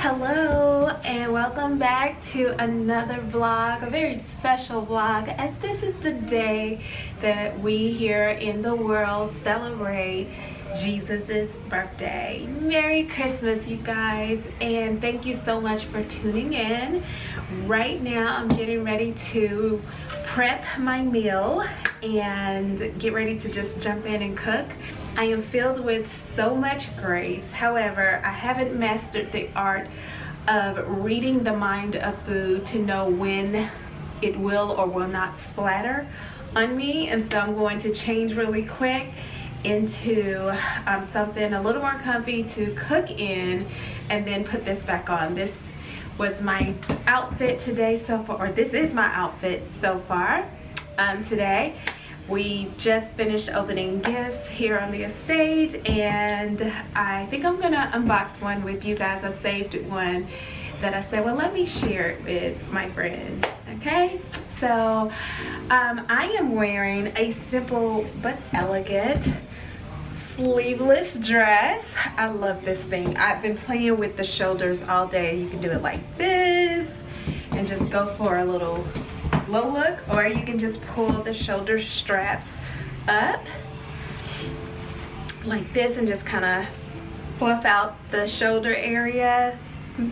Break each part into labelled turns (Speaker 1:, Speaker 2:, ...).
Speaker 1: Hello and welcome back to another vlog, a very special vlog, as this is the day that we here in the world celebrate Jesus's birthday. Merry Christmas, you guys, and thank you so much for tuning in. Right now I'm getting ready to prep my meal and get ready to just jump in and cook. I am filled with so much grace. However, I haven't mastered the art of reading the mind of food to know when it will or will not splatter on me, and so I'm going to change really quick into something a little more comfy to cook in and then put this back on. This was my outfit today so far, or this is my outfit so far today. We just finished opening gifts here on the estate, and I think I'm gonna unbox one with you guys. I saved one that I said, well, let me share it with my friend. Okay, so I am wearing a simple but elegant sleeveless dress. I love this thing. I've been playing with the shoulders all day. You can do it like this and just go for a little low look, or you can just pull the shoulder straps up like this and just kind of fluff out the shoulder area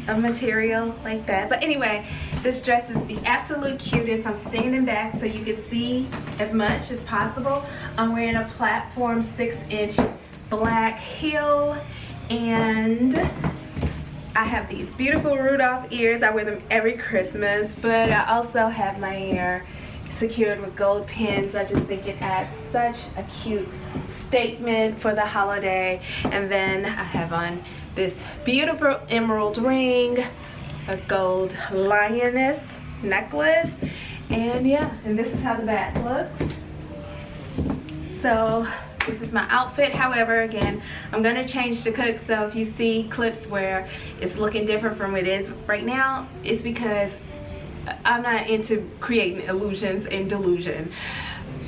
Speaker 1: of material like that. But anyway, this dress is the absolute cutest. I'm standing back so you can see as much as possible. I'm wearing a platform 6-inch black heel, and I have these beautiful Rudolph ears. I wear them every Christmas, but I also have my hair secured with gold pins. I just think it adds such a cute statement for the holiday. And then I have on this beautiful emerald ring, a gold lioness necklace, and yeah, and this is how the back looks. So this is my outfit. However, again, I'm gonna change to cook, so if you see clips where it's looking different from what it is right now, it's because I'm not into creating illusions and delusion.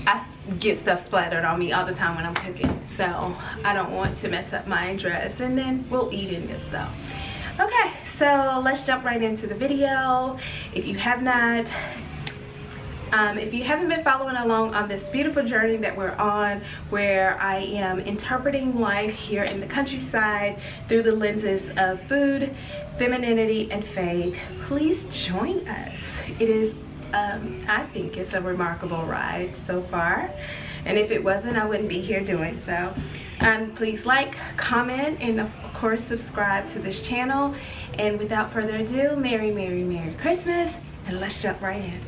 Speaker 1: I get stuff splattered on me all the time when I'm cooking, so I don't want to mess up my dress, and then we'll eat in this though. Okay, so let's jump right into the video. If you have not if you haven't been following along on this beautiful journey that we're on, where I am interpreting life here in the countryside through the lenses of food, femininity, and faith, please join us. It is, I think it's a remarkable ride so far, and if it wasn't, I wouldn't be here doing so. Please like, comment, and of course subscribe to this channel. And without further ado, Merry, Merry, Merry Christmas, and let's jump right in.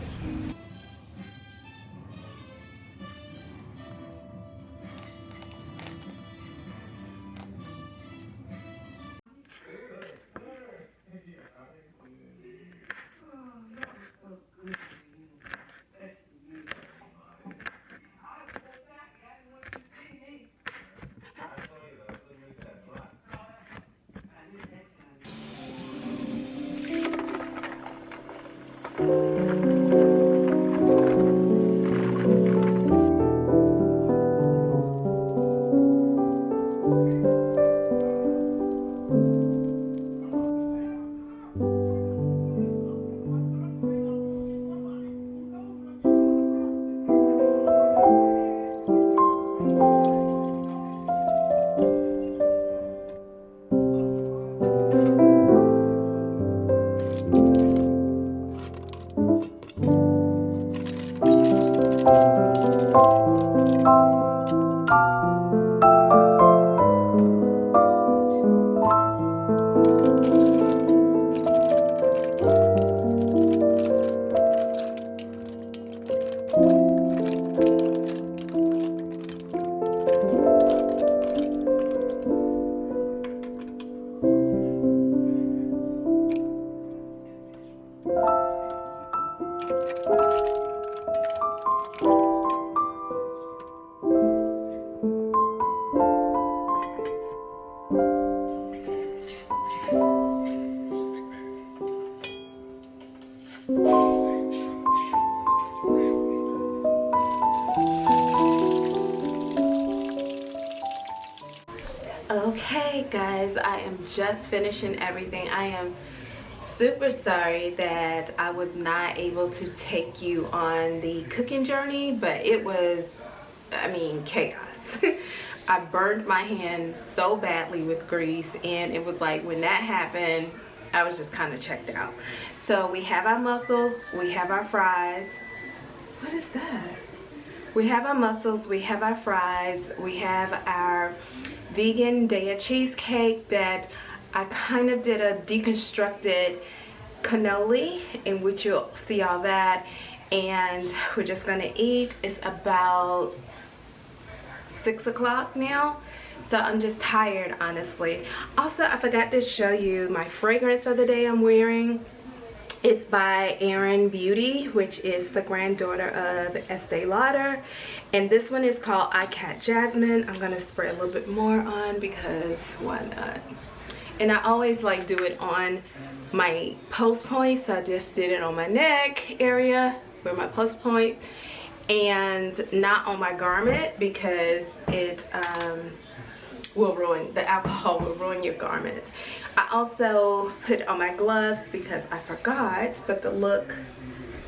Speaker 1: guys, I am just finishing everything. I am super sorry that I was not able to take you on the cooking journey, but it was, I mean, chaos. I burned my hand so badly with grease, and it was like when that happened, I was just kind of checked out. So we have our mussels, we have our fries. What is that? We have our mussels, we have our fries, we have our vegan Daya cheesecake that I kind of did a deconstructed cannoli, in which you'll see all that, and we're just gonna eat. It's about 6 o'clock now, so I'm just tired, honestly. Also, I forgot to show you my fragrance of the day I'm wearing. It's by Erin Beauty, which is the granddaughter of Estee Lauder, and this one is called I Cat Jasmine. I'm gonna spray a little bit more on because why not? And I always like do it on my post points. I just did it on my neck area where my post point, and not on my garment because it will ruin, the alcohol will ruin your garment. I also put on my gloves because I forgot, but the look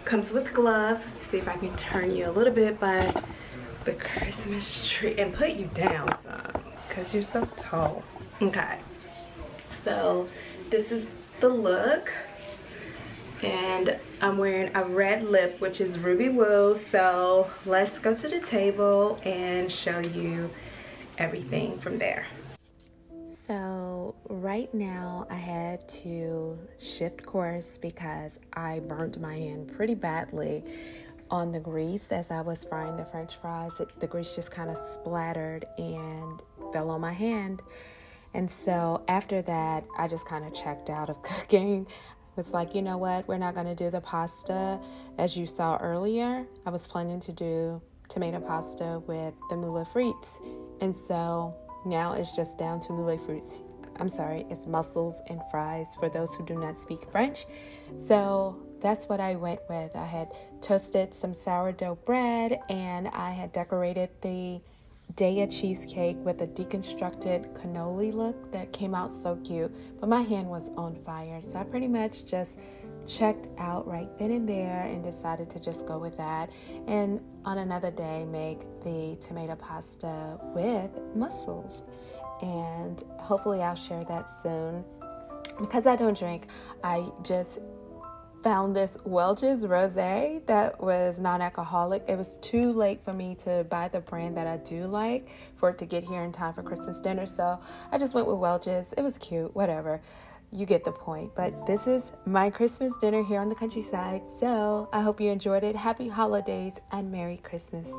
Speaker 1: comes with gloves. See if I can turn you a little bit by the Christmas tree and put you down some because you're so tall. Okay, so this is the look, and I'm wearing a red lip, which is Ruby Woo. So let's go to the table and show you everything from there. So right now I had to shift course because I burnt my hand pretty badly on the grease as I was frying the french fries. The grease just kind of splattered and fell on my hand. And so after that, I just kind of checked out of cooking. It's like, you know what, we're not going to do the pasta as you saw earlier. I was planning to do tomato pasta with the moule frites. And so now it's just down to moule frites. I'm sorry, it's mussels and fries for those who do not speak French. So that's what I went with. I had toasted some sourdough bread, and I had decorated the Daya cheesecake with a deconstructed cannoli look that came out so cute, but my hand was on fire, so I pretty much just checked out right then and there and decided to just go with that, and on another day make the tomato pasta with mussels, and hopefully I'll share that soon. Because I don't drink, I just found this Welch's Rosé that was non-alcoholic. It was too late for me to buy the brand that I do like for it to get here in time for Christmas dinner, so I just went with Welch's. It was cute, whatever. You get the point. But this is my Christmas dinner here on the countryside, so I hope you enjoyed it. Happy holidays and Merry Christmas.